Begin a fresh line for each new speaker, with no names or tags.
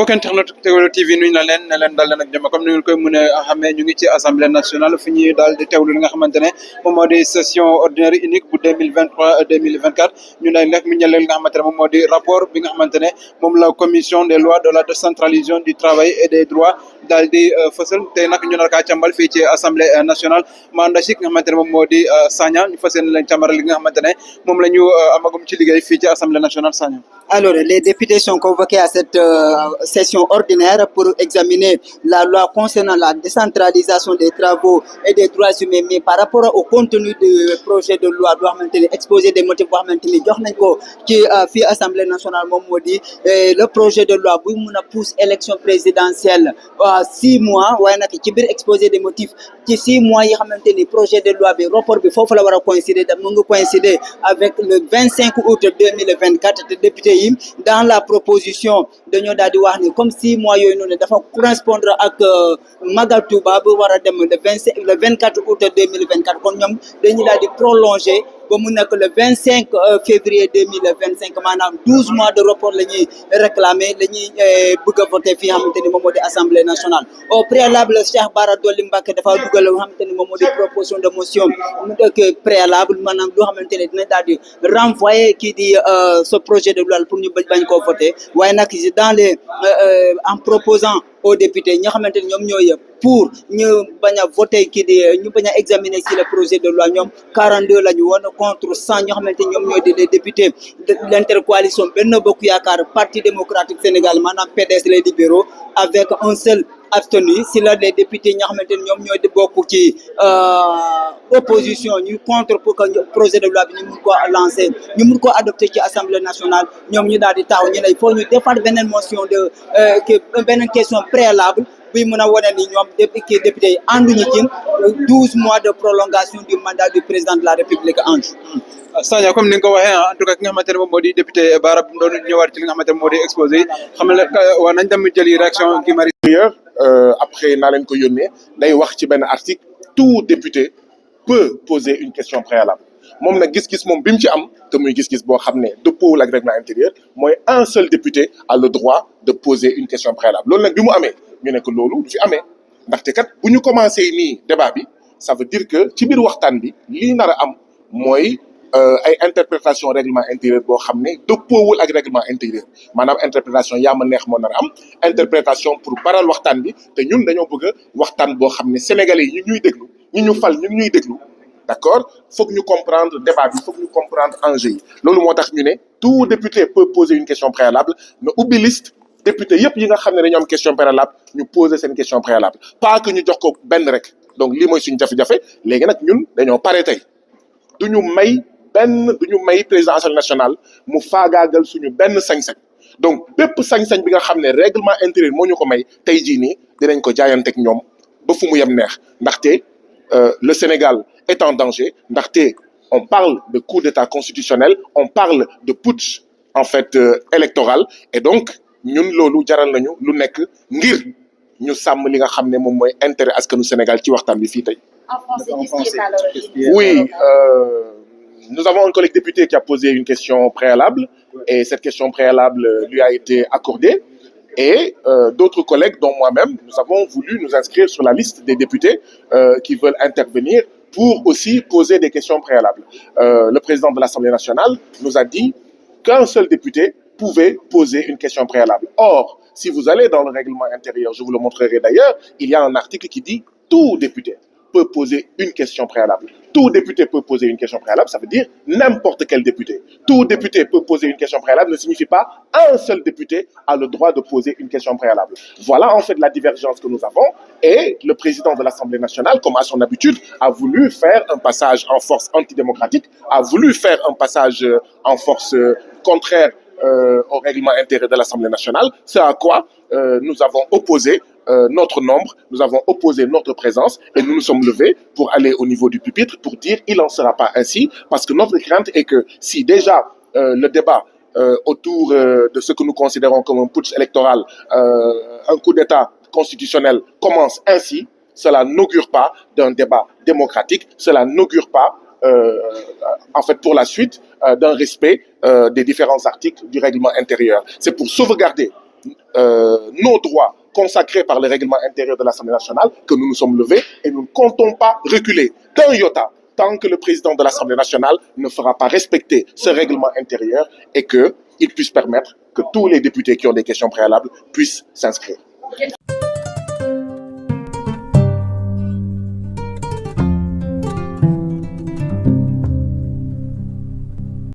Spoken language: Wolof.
mbokk internet Tekno TV nuyu na leen ne leen dal leen ak jàmm comme ni ngeen koy mën a xamee ñu ngi ci assemblée nationale fi ñuy daal di teewlu li nga xamante ne moom moo di session ordinaire unique bu 2023 2024 ñu ne nag mi ñeel li nga xamante ne moom moo di rapport bi nga xamante ne moom la commission des lois de la décentralisation du travail et des droits daal di fësal tey nag ñu nar kaa càmbal fii ci assemblée nationale ma ànd si nga xamante ne moom moo di Sagna ñu fas yéene leen càmbaral li nga xamante ne moom la ñu amagum ci liggéey fii ci assemblée nationale Sagna.
Alors, les députés sont convoqués à cette session ordinaire pour examiner la loi concernant la décentralisation des travaux et des droits humains. Mais par rapport au contenu du projet de loi, exposé des motifs, qui fait Assemblée nationale, le projet de loi, pousse élection présidentielle 6 mois, exposé des motifs. Qui 6 mois, le projet de loi, le rapport, il faut coïncider avec le 25 août 2024, le député dans la proposition de ñoo daal di wax ni comme 6 mois yooyu noonu dafa correspondre ak Magal Touba bu war a dem le 24 août 2024 kon ñoom dañuy daal di prolonger ba mu nekk le 25 février 2025 maanaam 12 mois de report la ñuy réclamer la ñuy bëgg a voter fi nga xamante ni moom moo di assemblée nationale. Au préalable Cheikh Bara Dolly Mbacké dafa dugal nga xamante ni moom moo di proposition de motion mu nekk préalable maanaam loo xamante ne dina daal di renvoyer kii di ce projet de loi pour ñu bañ koo voter waaye nag dans les en proposant aux députés ñoo xamante ni ñoom ñooy pour ñu bañ a voter kii di ñu bañ a examiner si le projet de loi ñoom 42 la ñu woon contre 100 ñoo xamante ni ñoom ñooy des députés de l'intercoalition Benno Bokk Yaakaar Parti démocratique Sénégal maanaam PDS les libéraux avec un seul abstenu si la les députés ñoo xamante ni ñoom ñooy di bokk ci opposition ñu contre pour que projet de loi bi ñu mun koo lancer ñu mun koo adopter ci assemblée nationale ñoom ñu daal di taxaw ñu ne il faut ñu defaat beneen motion de beneen question préalable bi mën a wane ni ñoom député yi ànduñu ci 12 mois de prolongation du mandat du président de la République en jeu.
Sagna comme ni nga ko waxee en tout cas ki nga xamante ne moom moo di député Bara doon ñëwaat ci li nga xamante ne moo di exposé yi xam ne war nañ dem jëli réaction Guy Marius
après naa leen ko yónnee day wax ci benn article tout député peut poser une question préalable moom nag gis-gis moom bi mu ci am te muy gis-gis boo xam ne dëppoowul ak règlement intérieur mooy un seul député a le droit de poser une question préalable loolu nag bi mu amee ñu ne que loolu du fi amee ndaxte kat bu ñu commencé nii débat bi ça veut dire que ci biir waxtaan bi lii nar a am mooy ay interprétation règlement intérieur boo xam ne dëppoowul ak règlement intérieur maanaam interprétation yaa ma neex moo nar a am interprétation pour baral waxtaan bi te ñun dañoo bëgg a waxtaan boo xam ne sénégalais yi ñu ñuy déglu ñu ñu fal ñu ñuy déglu d'accord foog ñu comprendre débat bi foog ñu comprendre enjeu yi loolu moo tax ñu ne tout député peut poser une question préalable mais ubbi liste député yëpp yi nga xam ne dañoo am question préalable ñu poser seen question préalable pas que ñu jox ko benn rek donc lii mooy suñu jafe-jafe léegi nag ñun dañoo pare tey duñu may président assemblée nationale mu faagaagal suñu benn sañ-sañ donc bépp sañ-sañ bi nga xam ne règlement intérieur moo ñu ko may tey jii nii dinañ ko jaayanteeg ñoom ba fu mu yem neex ndaxte le Sénégal est en danger ndaxte on parle de coup d'état constitutionnel on parle de putsch en fait électoral et donc ñun loolu jaral nañu lu nekk ngir ñu sàmm li nga xam ne moom mooy intérêt askanu Sénégal ci waxtaan bi fii tey. Oui, nous avons un collègue député qui a posé une question préalable et cette question préalable lui a été accordée et d'autres collègues dont moi-même nous avons voulu nous inscrire sur la liste des députés qui veulent intervenir pour aussi poser des questions préalables. Le président de l'Assemblée nationale nous a dit qu'un seul député pouvait poser une question préalable. Or, si vous allez dans le règlement intérieur, je vous le montrerai d'ailleurs, il y a un article qui dit tout député peut poser une question préalable. Tout député peut poser une question préalable, ça veut dire n'importe quel député. Tout député peut poser une question préalable ne signifie pas un seul député a le droit de poser une question préalable. Voilà en fait la divergence que nous avons et le président de l'Assemblée nationale, comme à son habitude, a voulu faire un passage en force antidémocratique, a voulu faire un passage en force contraire au règlement intérieur de l'Assemblée nationale, c'est à quoi nous avons opposé notre nombre, nous avons opposé notre présence et nous nous sommes levés pour aller au niveau du pupitre pour dire il n'en sera pas ainsi parce que notre crainte est que si déjà le débat autour de ce que nous considérons comme un putsch électoral, un coup d'État constitutionnel commence ainsi, cela n'augure pas d'un débat démocratique, cela n'augure pas en fait pour la suite d'un respect des différents articles du règlement intérieur. C'est pour sauvegarder nos droits consacrés par le règlement intérieur de l'Assemblée nationale que nous nous sommes levés et nous ne comptons pas reculer d'un iota tant que le président de l'Assemblée nationale ne fera pas respecter ce règlement intérieur et qu'il puisse permettre que tous les députés qui ont des questions préalables puissent s'inscrire.